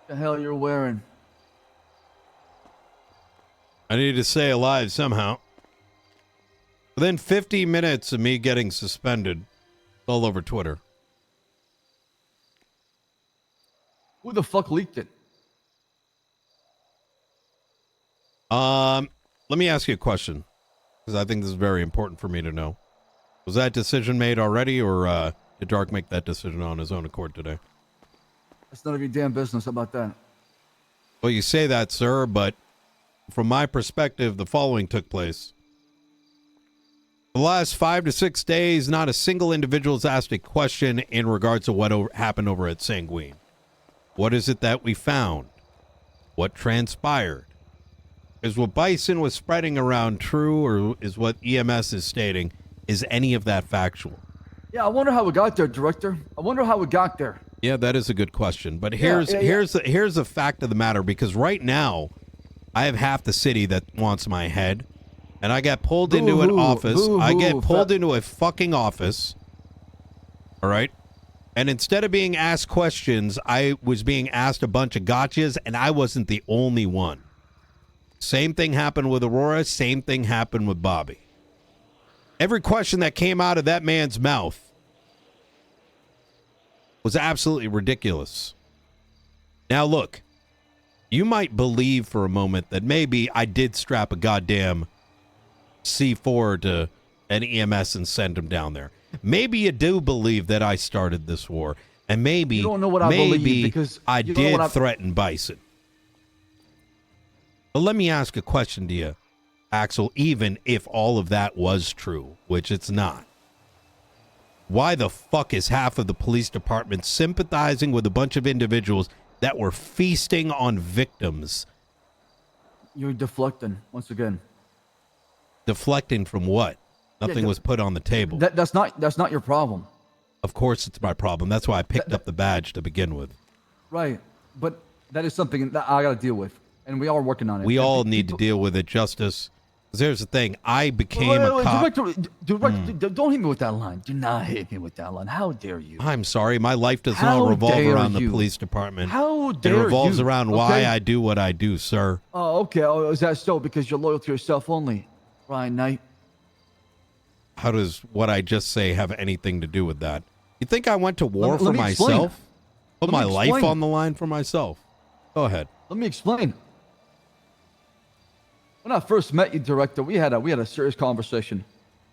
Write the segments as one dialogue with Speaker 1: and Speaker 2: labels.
Speaker 1: The hell you're wearing?
Speaker 2: I need to stay alive somehow. Within 50 minutes of me getting suspended, all over Twitter.
Speaker 1: Who the fuck leaked it?
Speaker 2: Let me ask you a question, because I think this is very important for me to know. Was that decision made already, or did Dark make that decision on his own accord today?
Speaker 1: It's none of your damn business about that.
Speaker 2: Well, you say that, sir, but from my perspective, the following took place. The last 5 to 6 days, not a single individual has asked a question in regards to what happened over at Sanguine. What is it that we found? What transpired? Is what Bison was spreading around true, or is what EMS is stating? Is any of that factual?
Speaker 1: Yeah, I wonder how we got there, Director. I wonder how we got there.
Speaker 2: Yeah, that is a good question. But here's the fact of the matter, because right now I have half the city that wants my head, and I got pulled into an office. I get pulled into a fucking office. All right? And instead of being asked questions, I was being asked a bunch of gotchas, and I wasn't the only one. Same thing happened with Aurora. Same thing happened with Bobby. Every question that came out of that man's mouth was absolutely ridiculous. Now, look, you might believe for a moment that maybe I did strap a goddamn C4 to an EMS and send him down there. Maybe you do believe that I started this war, and maybe
Speaker 1: you don't know what I believe, because
Speaker 2: I did threaten Bison. But let me ask a question to you, Axel, even if all of that was true, which it's not. Why the fuck is half of the police department sympathizing with a bunch of individuals that were feasting on victims?
Speaker 1: You're deflecting, once again.
Speaker 2: Deflecting from what? Nothing was put on the table.
Speaker 1: That's not your problem.
Speaker 2: Of course it's my problem. That's why I picked up the badge to begin with.
Speaker 1: Right. But that is something that I got to deal with. And we are working on it.
Speaker 2: We all need to deal with it, Justice. Because here's the thing. I became a cop.
Speaker 1: Director, don't hit me with that line. Do not hit me with that line. How dare you?
Speaker 2: I'm sorry. My life does not revolve around the police department.
Speaker 1: How dare you?
Speaker 2: It revolves around why I do what I do, sir.
Speaker 1: Oh, okay. Oh, is that so? Because you're loyal to yourself only, Ryan Knight?
Speaker 2: How does what I just say have anything to do with that? You think I went to war for myself? Put my life on the line for myself? Go ahead.
Speaker 1: Let me explain. When I first met you, Director, we had a serious conversation.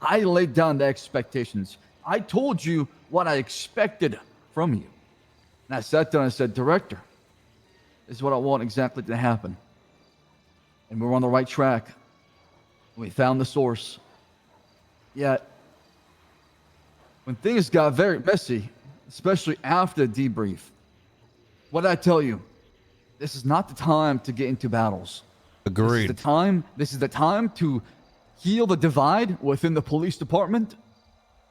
Speaker 1: I laid down the expectations. I told you what I expected from you. And I sat down and said, Director, this is what I want exactly to happen. And we're on the right track. We found the source. Yet, when things got very messy, especially after the debrief, what did I tell you? This is not the time to get into battles.
Speaker 2: Agreed.
Speaker 1: This is the time to heal the divide within the police department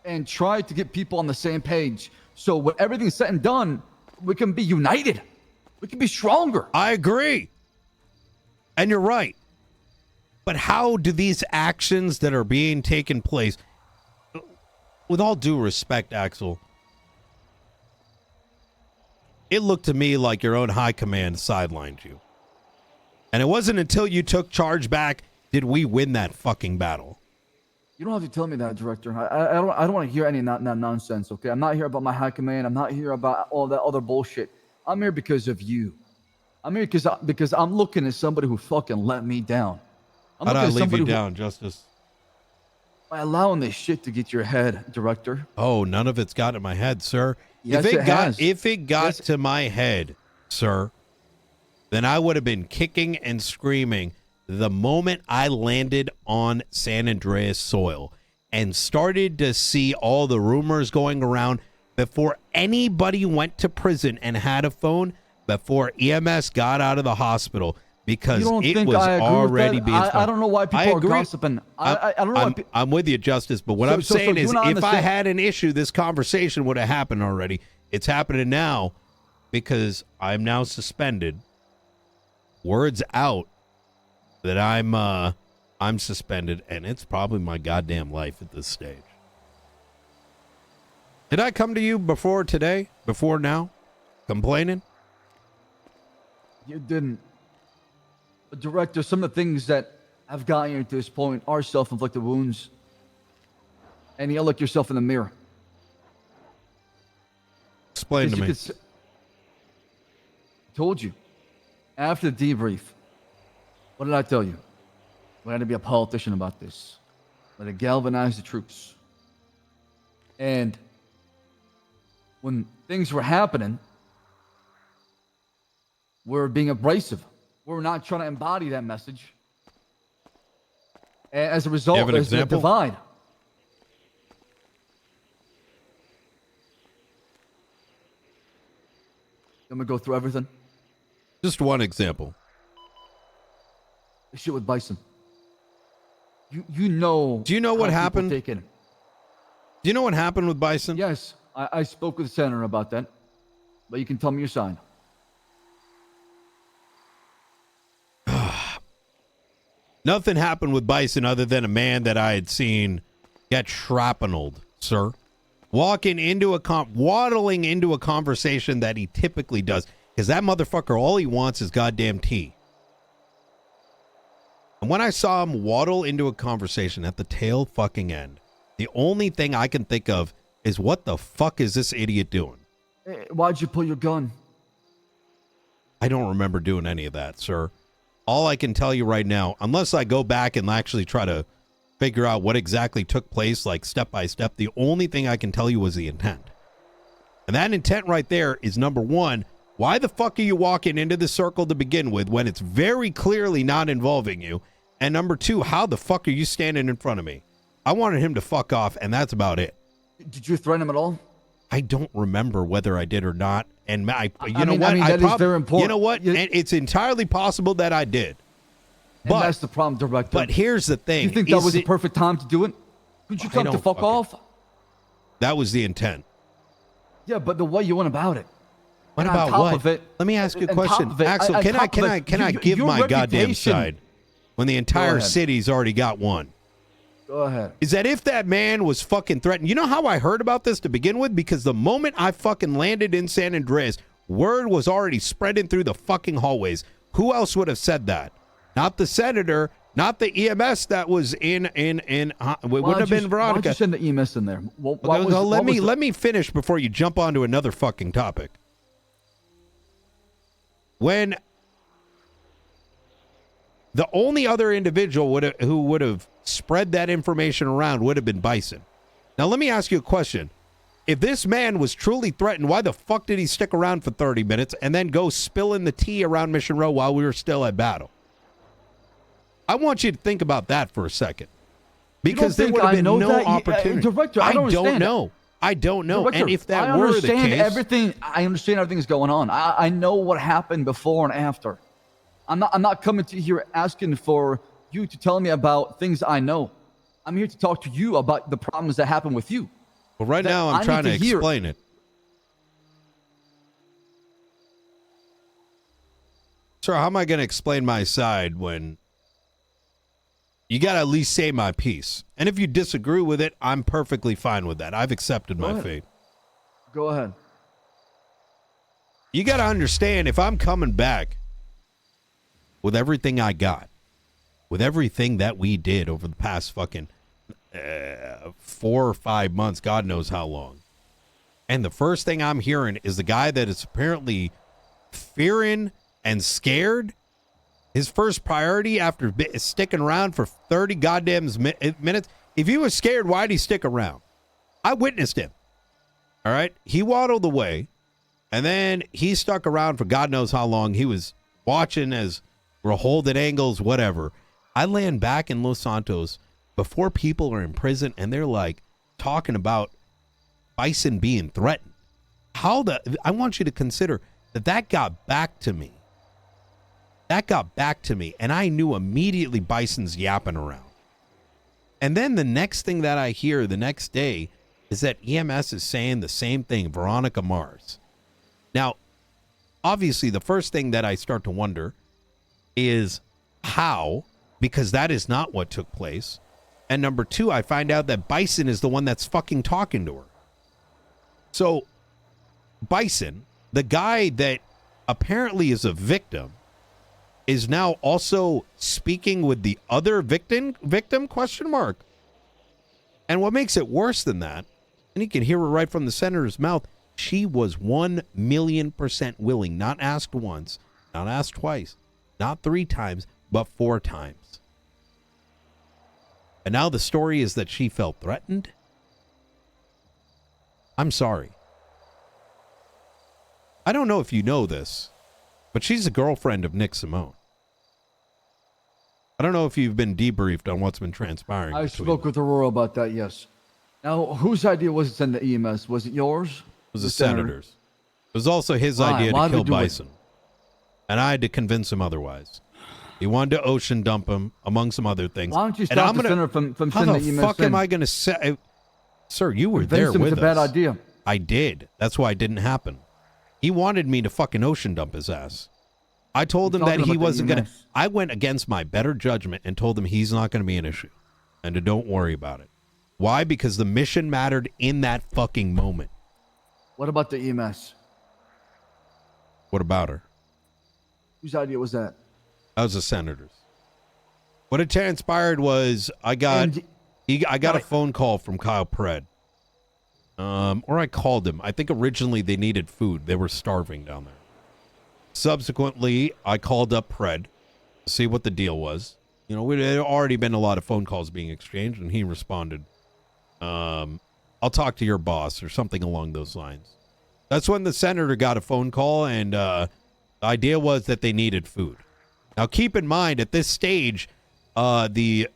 Speaker 1: and try to get people on the same page. So when everything's said and done, we can be united. We can be stronger.
Speaker 2: I agree. And you're right. But how do these actions that are being taken place, with all due respect, Axel, it looked to me like your own high command sidelined you. And it wasn't until you took charge back did we win that fucking battle.
Speaker 1: You don't have to tell me that, Director. I don't want to hear any nonsense, okay? I'm not here about my high command. I'm not here about all that other bullshit. I'm here because of you. I'm here because I'm looking at somebody who fucking let me down.
Speaker 2: How'd I leave you down, Justice?
Speaker 1: By allowing this shit to get your head, Director.
Speaker 2: Oh, none of it's got in my head, sir.
Speaker 1: Yes,
Speaker 2: If it got to my head, sir, then I would have been kicking and screaming the moment I landed on San Andreas soil and started to see all the rumors going around before anybody went to prison and had a phone, before EMS got out of the hospital. Because it was already being spoken.
Speaker 1: I don't know why people are gossiping. I don't know.
Speaker 2: I'm with you, Justice. But what I'm saying is, if I had an issue, this conversation would have happened already. It's happening now because I'm now suspended. Word's out that I'm suspended, and it's probably my goddamn life at this stage. Did I come to you before today? Before now? Complaining?
Speaker 1: You didn't. But Director, some of the things that have gotten you to this point are self-inflicted wounds. And you gotta look yourself in the mirror.
Speaker 2: Explain to me.
Speaker 1: Told you. After the debrief, what did I tell you? We had to be a politician about this. We had to galvanize the troops. And when things were happening, we're being abrasive. We're not trying to embody that message. And as a result, there's been a divide. I'm gonna go through everything.
Speaker 2: Just one example.
Speaker 1: The shit with Bison. You know.
Speaker 2: Do you know what happened? Do you know what happened with Bison?
Speaker 1: Yes, I spoke with the senator about that, but you can tell me your side.
Speaker 2: Nothing happened with Bison other than a man that I had seen get shrapneled, sir. Waddling into a conversation that he typically does. Because that motherfucker, all he wants is goddamn tea. And when I saw him waddle into a conversation at the tail fucking end, the only thing I can think of is what the fuck is this idiot doing?
Speaker 1: Why'd you pull your gun?
Speaker 2: I don't remember doing any of that, sir. All I can tell you right now, unless I go back and actually try to figure out what exactly took place, like step by step, the only thing I can tell you was the intent. And that intent right there is, number one, why the fuck are you walking into the circle to begin with when it's very clearly not involving you? And number two, how the fuck are you standing in front of me? I wanted him to fuck off, and that's about it.
Speaker 1: Did you threaten him at all?
Speaker 2: I don't remember whether I did or not. And
Speaker 1: that is very important.
Speaker 2: You know what? And it's entirely possible that I did.
Speaker 1: But that's the problem, Director.
Speaker 2: But here's the thing.
Speaker 1: You think that was the perfect time to do it? Could you tell him to fuck off?
Speaker 2: That was the intent.
Speaker 1: Yeah, but the way you went about it.
Speaker 2: What about what? Let me ask you a question. Axel, can I give my goddamn side when the entire city's already got one?
Speaker 1: Go ahead.
Speaker 2: Is that if that man was fucking threatened? You know how I heard about this to begin with? Because the moment I fucking landed in San Andreas, word was already spreading through the fucking hallways. Who else would have said that? Not the senator, not the EMS that was in it wouldn't have been Veronica.
Speaker 1: Why'd you send the EMS in there?
Speaker 2: Let me finish before you jump onto another fucking topic. When the only other individual who would have spread that information around would have been Bison. Now, let me ask you a question. If this man was truly threatened, why the fuck did he stick around for 30 minutes and then go spilling the tea around Mission Row while we were still at battle? I want you to think about that for a second. Because there would have been no opportunity.
Speaker 1: Director, I don't
Speaker 2: know. I don't know.
Speaker 1: Director,
Speaker 2: and if that were the case...
Speaker 1: I understand everything's going on. I know what happened before and after. I'm not coming to here asking for you to tell me about things I know. I'm here to talk to you about the problems that happen with you.
Speaker 2: Well, right now I'm trying to explain it. Sir, how am I going to explain my side when you got to at least say my piece? And if you disagree with it, I'm perfectly fine with that. I've accepted my fate.
Speaker 1: Go ahead.
Speaker 2: You got to understand, if I'm coming back with everything I got, with everything that we did over the past fucking 4 or 5 months, God knows how long. And the first thing I'm hearing is the guy that is apparently fearing and scared. His first priority after sticking around for 30 goddamn minutes. If he was scared, why'd he stick around? I witnessed him. All right. He waddled away and then he stuck around for God knows how long. He was watching as we're holding angles, whatever. I land back in Los Santos before people are in prison and they're like talking about Bison being threatened. I want you to consider that got back to me. That got back to me and I knew immediately Bison's yapping around. And then the next thing that I hear the next day is that EMS is saying the same thing, Veronica Mars. Now, obviously the first thing that I start to wonder is how, because that is not what took place. And number two, I find out that Bison is the one that's fucking talking to her. So Bison, the guy that apparently is a victim, is now also speaking with the other victim question mark. And what makes it worse than that, and you can hear it right from the senator's mouth, she was 1,000,000% willing, not asked once, not asked twice, not 3 times, but 4 times. And now the story is that she felt threatened. I'm sorry. I don't know if you know this, but she's a girlfriend of Nick Simone. I don't know if you've been debriefed on what's been transpiring.
Speaker 1: I spoke with Aurora about that, yes. Now, whose idea was it to send the EMS? Was it yours?
Speaker 2: It was the senator's. It was also his idea to kill Bison. And I had to convince him otherwise. He wanted to ocean dump him, among some other things.
Speaker 1: Why don't you stop the senator from sending the EMS?
Speaker 2: How the fuck am I going to say? Sir, you were there with us.
Speaker 1: It's a bad idea.
Speaker 2: I did. That's why it didn't happen. He wanted me to fucking ocean dump his ass. I told him that he wasn't going to. I went against my better judgment and told him he's not going to be an issue. And to don't worry about it. Why? Because the mission mattered in that fucking moment.
Speaker 1: What about the EMS?
Speaker 2: What about her?
Speaker 1: Whose idea was that?
Speaker 2: That was the senator's. What had transpired was I got a phone call from Kyle Pred. Or I called him. I think originally they needed food. They were starving down there. Subsequently, I called up Pred to see what the deal was. You know, there had already been a lot of phone calls being exchanged, and he responded, I'll talk to your boss, or something along those lines. That's when the senator got a phone call, and the idea was that they needed food. Now, keep in mind, at this stage, the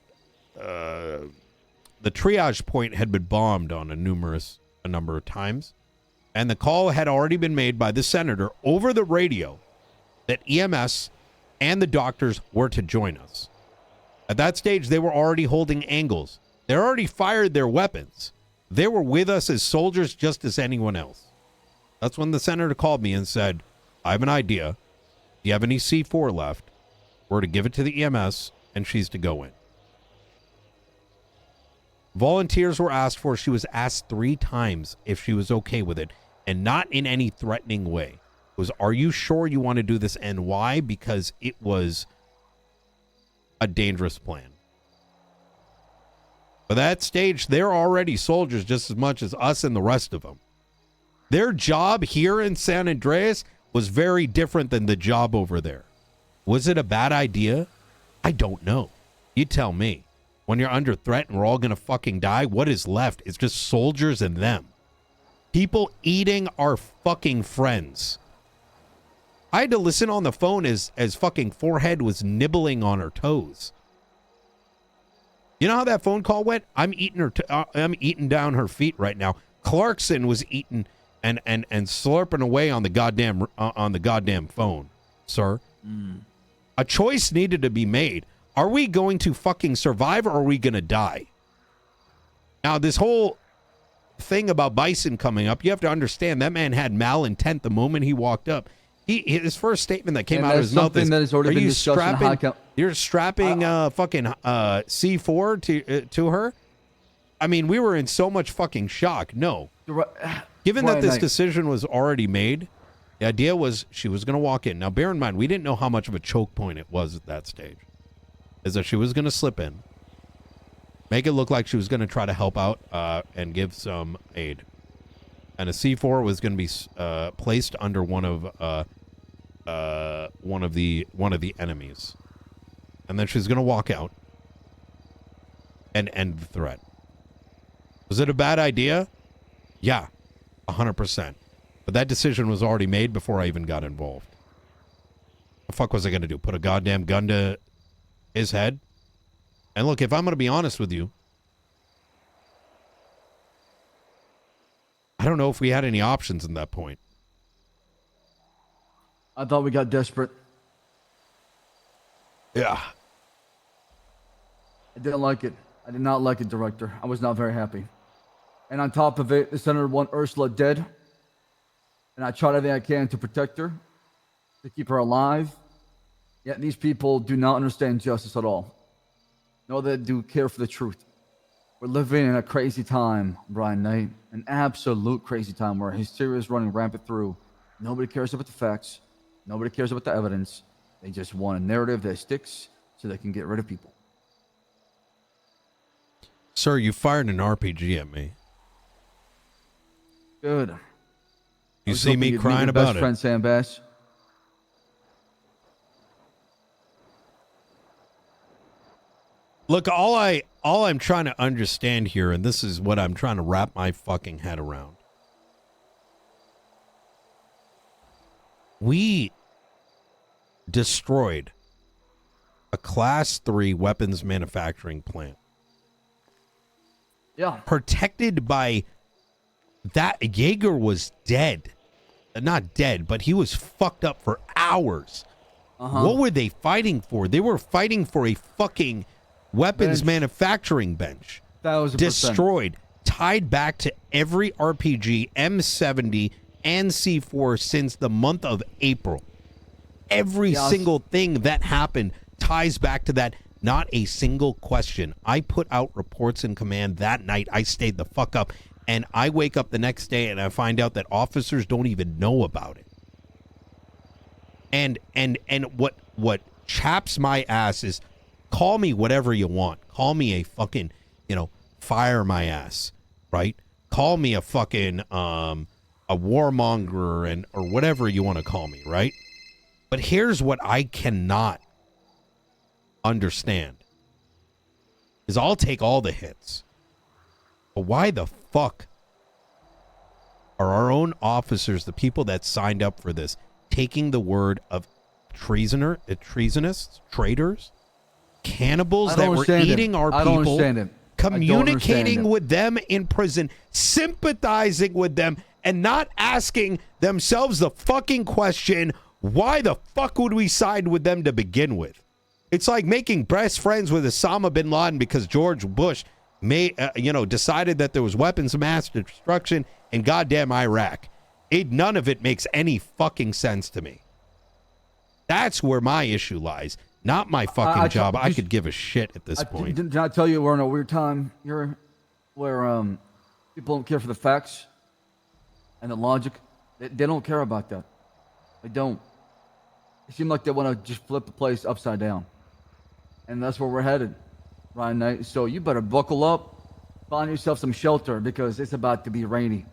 Speaker 2: triage point had been bombed on a number of times, and the call had already been made by the senator over the radio that EMS and the doctors were to join us. At that stage, they were already holding angles. They already fired their weapons. They were with us as soldiers just as anyone else. That's when the senator called me and said, I have an idea. Do you have any C4 left? We're to give it to the EMS, and she's to go in. Volunteers were asked for. She was asked 3 times if she was okay with it, and not in any threatening way. It was, are you sure you want to do this, and why? Because it was a dangerous plan. By that stage, they're already soldiers just as much as us and the rest of them. Their job here in San Andreas was very different than the job over there. Was it a bad idea? I don't know. You tell me. When you're under threat and we're all going to fucking die, what is left? It's just soldiers and them. People eating our fucking friends. I had to listen on the phone as fucking Forehead was nibbling on her toes. You know how that phone call went? I'm eating down her feet right now. Clarkson was eating and slurping away on the goddamn phone, sir. A choice needed to be made. Are we going to fucking survive, or are we going to die? Now, this whole thing about Bison coming up, you have to understand that man had malintent the moment he walked up. His first statement that came out of his mouth is, you're strapping fucking C4 to her? I mean, we were in so much fucking shock. No. Given that this decision was already made, the idea was she was going to walk in. Now, bear in mind, we didn't know how much of a choke point it was at that stage. Is that she was going to slip in, make it look like she was going to try to help out and give some aid. And a C4 was going to be placed under one of the enemies. And then she's going to walk out and end the threat. Was it a bad idea? Yeah, 100%. But that decision was already made before I even got involved. What the fuck was I going to do? Put a goddamn gun to his head? And look, if I'm going to be honest with you, I don't know if we had any options in that point.
Speaker 1: I thought we got desperate.
Speaker 2: Yeah.
Speaker 1: I didn't like it. I did not like it, Director. I was not very happy. And on top of it, the Senator want Ursula dead. And I tried everything I can to protect her, to keep her alive. Yet these people do not understand justice at all. No, they do care for the truth. We're living in a crazy time, Brian Knight. An absolute crazy time where hysteria is running rampant through. Nobody cares about the facts. Nobody cares about the evidence. They just want a narrative that sticks so they can get rid of people.
Speaker 2: Sir, you fired an RPG at me.
Speaker 1: Good.
Speaker 2: You see me crying about it.
Speaker 1: Friend Sam Bass.
Speaker 2: Look, all I'm trying to understand here, and this is what I'm trying to wrap my fucking head around. We destroyed a Class 3 weapons manufacturing plant.
Speaker 1: Yeah.
Speaker 2: Protected by that. Jaeger was dead. Not dead, but he was fucked up for hours. What were they fighting for? They were fighting for a fucking weapons manufacturing bench.
Speaker 1: 1,000%.
Speaker 2: Destroyed. Tied back to every RPG, M70, and C4 since the month of April. Every single thing that happened ties back to that. Not a single question. I put out reports in command that night. I stayed the fuck up. And I wake up the next day and I find out that officers don't even know about it. And what chaps my ass is, call me whatever you want. Call me a fucking, fire my ass, right? Call me a fucking a warmonger or whatever you want to call me, right? But here's what I cannot understand is I'll take all the hits. But why the fuck are our own officers, the people that signed up for this, taking the word of treasonous, traitors, cannibals that were eating our people, communicating with them in prison, sympathizing with them, and not asking themselves the fucking question, why the fuck would we side with them to begin with? It's like making best friends with Osama bin Laden because George Bush decided that there was weapons of mass destruction in goddamn Iraq. None of it makes any fucking sense to me. That's where my issue lies. Not my fucking job. I could give a shit at this point.
Speaker 1: Did I tell you we're in a weird time here where people don't care for the facts and the logic? They don't care about that. They don't. It seems like they want to just flip the place upside down. And that's where we're headed, Ryan Knight. So you better buckle up, find yourself some shelter because it's about to be rainy.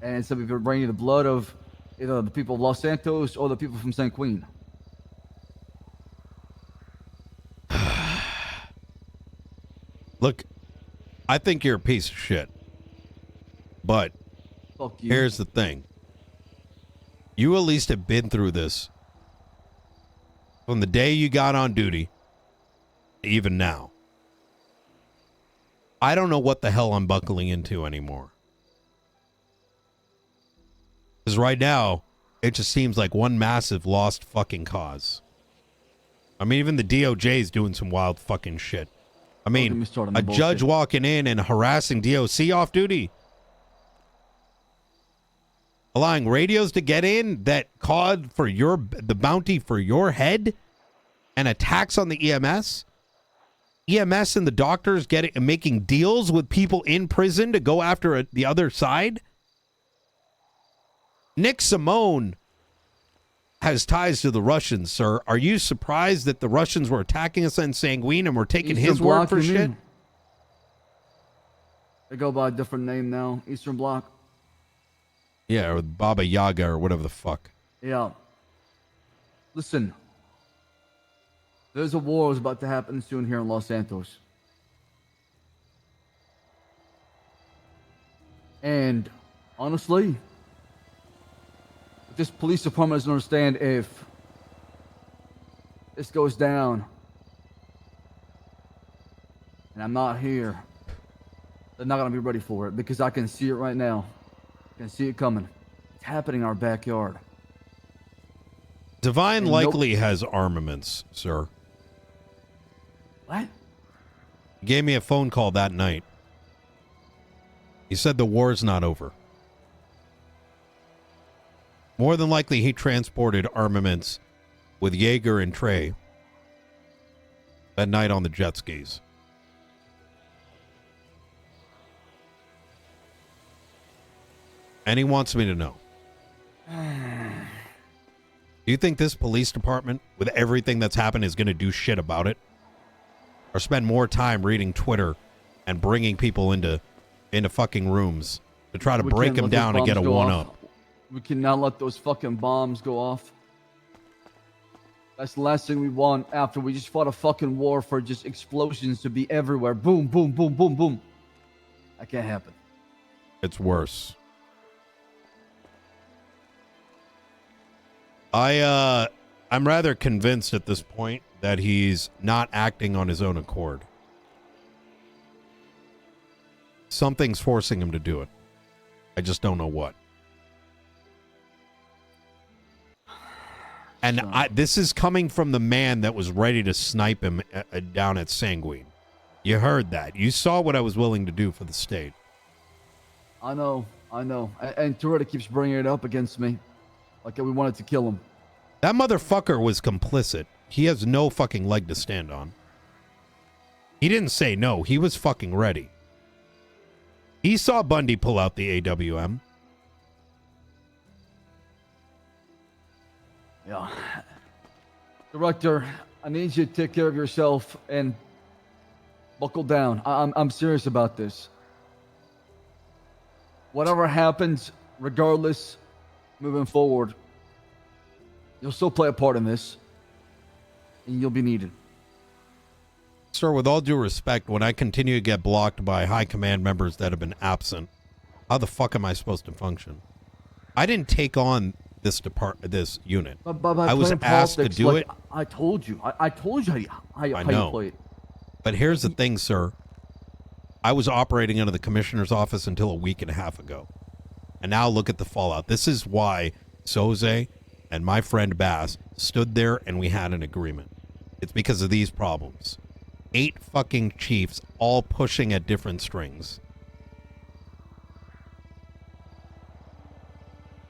Speaker 1: And it's going to be raining the blood of either the people of Los Santos or the people from St. Queen.
Speaker 2: Look, I think you're a piece of shit. But here's the thing. You at least have been through this from the day you got on duty to even now. I don't know what the hell I'm buckling into anymore. Because right now, it just seems like one massive lost fucking cause. I mean, even the DOJ is doing some wild fucking shit. I mean, a judge walking in and harassing DOC off duty. Allowing radios to get in that called for the bounty for your head and attacks on the EMS. EMS and the doctors making deals with people in prison to go after the other side. Nick Simone has ties to the Russians, sir. Are you surprised that the Russians were attacking us in Sanguine and we're taking his word for shit?
Speaker 1: They go by a different name now. Eastern Bloc.
Speaker 2: Yeah, or Baba Yaga or whatever the fuck.
Speaker 1: Yeah. Listen. There's a war that's about to happen soon here in Los Santos. And honestly, this police department doesn't understand if this goes down and I'm not here, they're not going to be ready for it because I can see it right now. I can see it coming. It's happening in our backyard.
Speaker 2: Divine likely has armaments, sir.
Speaker 1: What?
Speaker 2: He gave me a phone call that night. He said the war's not over. More than likely, he transported armaments with Jaeger and Trey that night on the jet skis. And he wants me to know. Do you think this police department, with everything that's happened, is going to do shit about it? Or spend more time reading Twitter and bringing people into fucking rooms to try to break them down and get a one-up?
Speaker 1: We cannot let those fucking bombs go off. That's the last thing we want after we just fought a fucking war for just explosions to be everywhere. Boom, boom, boom, boom, boom. That can't happen.
Speaker 2: It's worse. I'm rather convinced at this point that he's not acting on his own accord. Something's forcing him to do it. I just don't know what. And this is coming from the man that was ready to snipe him down at Sanguine. You heard that. You saw what I was willing to do for the state.
Speaker 1: I know. And Toretto keeps bringing it up against me. Like we wanted to kill him.
Speaker 2: That motherfucker was complicit. He has no fucking leg to stand on. He didn't say no. He was fucking ready. He saw Bundy pull out the AWM.
Speaker 1: Yeah. Director, I need you to take care of yourself and buckle down. I'm serious about this. Whatever happens, regardless, moving forward, you'll still play a part in this, and you'll be needed.
Speaker 2: Sir, with all due respect, when I continue to get blocked by high command members that have been absent, how the fuck am I supposed to function? I didn't take on this unit.
Speaker 1: But
Speaker 2: I was asked to do it.
Speaker 1: I told you. I told you how you play it.
Speaker 2: But here's the thing, sir. I was operating under the commissioner's office until a week and a half ago. And now look at the fallout. This is why Soze and my friend Bass stood there and we had an agreement. It's because of these problems. 8 fucking chiefs all pushing at different strings.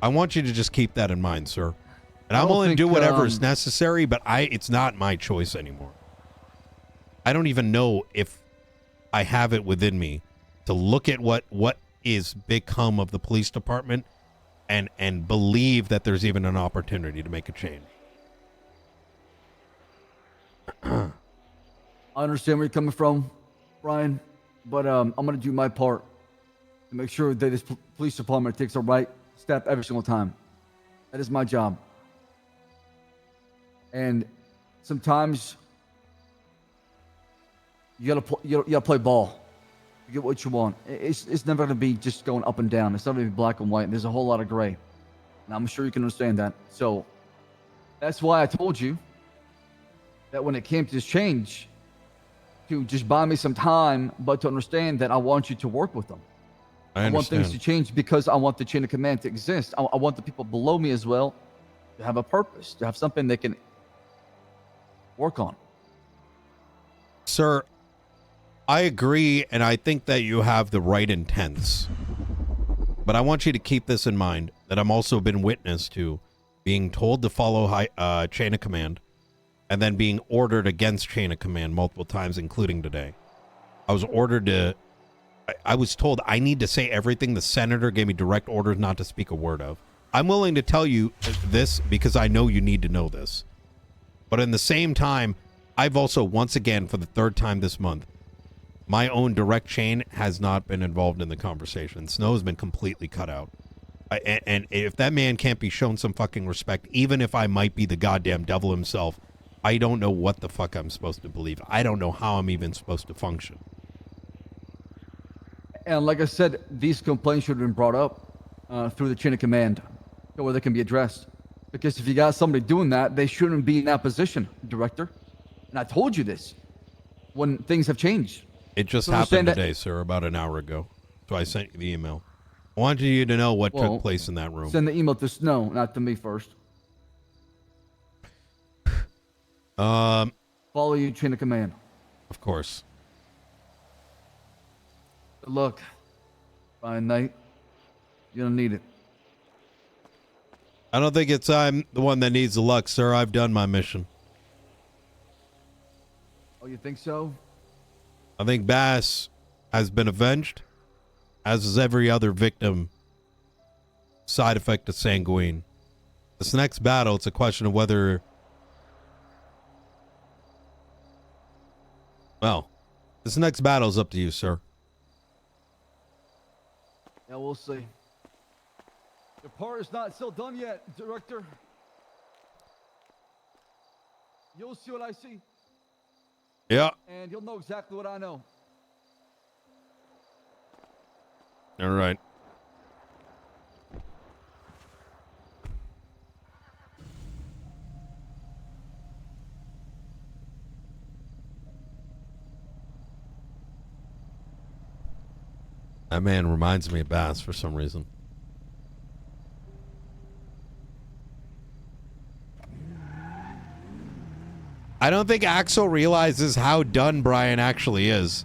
Speaker 2: I want you to just keep that in mind, sir. And I'm willing to do whatever is necessary, but it's not my choice anymore. I don't even know if I have it within me to look at what is become of the police department and believe that there's even an opportunity to make a change.
Speaker 1: I understand where you're coming from, Brian, but I'm going to do my part to make sure that this police department takes the right step every single time. That is my job. And sometimes you gotta play ball. You get what you want. It's never gonna be just going up and down. It's not gonna be black and white. There's a whole lot of gray. And I'm sure you can understand that. So that's why I told you that when it came to this change, to just buy me some time, but to understand that I want you to work with them. I want things to change because I want the chain of command to exist. I want the people below me as well to have a purpose, to have something they can work on.
Speaker 2: Sir, I agree, and I think that you have the right intents. But I want you to keep this in mind, that I'm also been witness to being told to follow chain of command and then being ordered against chain of command multiple times, including today. I was ordered to... I was told I need to say everything the senator gave me direct orders not to speak a word of. I'm willing to tell you this because I know you need to know this. But in the same time, I've also, once again, for the 3rd time this month, my own direct chain has not been involved in the conversation. Snow has been completely cut out. And if that man can't be shown some fucking respect, even if I might be the goddamn devil himself, I don't know what the fuck I'm supposed to believe. I don't know how I'm even supposed to function.
Speaker 1: And like I said, these complaints should have been brought up through the chain of command where they can be addressed. Because if you got somebody doing that, they shouldn't be in that position, Director. And I told you this when things have changed.
Speaker 2: It just happened today, sir, about an hour ago. So I sent you the email. I wanted you to know what took place in that room.
Speaker 1: Send the email to Snow, not to me first. Follow your chain of command.
Speaker 2: Of course.
Speaker 1: Good luck, Brian Knight. You're gonna need it.
Speaker 2: I don't think I'm the one that needs the luck, sir. I've done my mission.
Speaker 1: Oh, you think so?
Speaker 2: I think Bass has been avenged, as is every other victim. Side effect of Sanguine. This next battle, it's a question of whether... Well, this next battle is up to you, sir.
Speaker 1: Yeah, we'll see. The part is not still done yet, Director. You'll see what I see.
Speaker 2: Yeah.
Speaker 1: And you'll know exactly what I know.
Speaker 2: All right. That man reminds me of Bass for some reason. I don't think Axel realizes how done Brian actually is.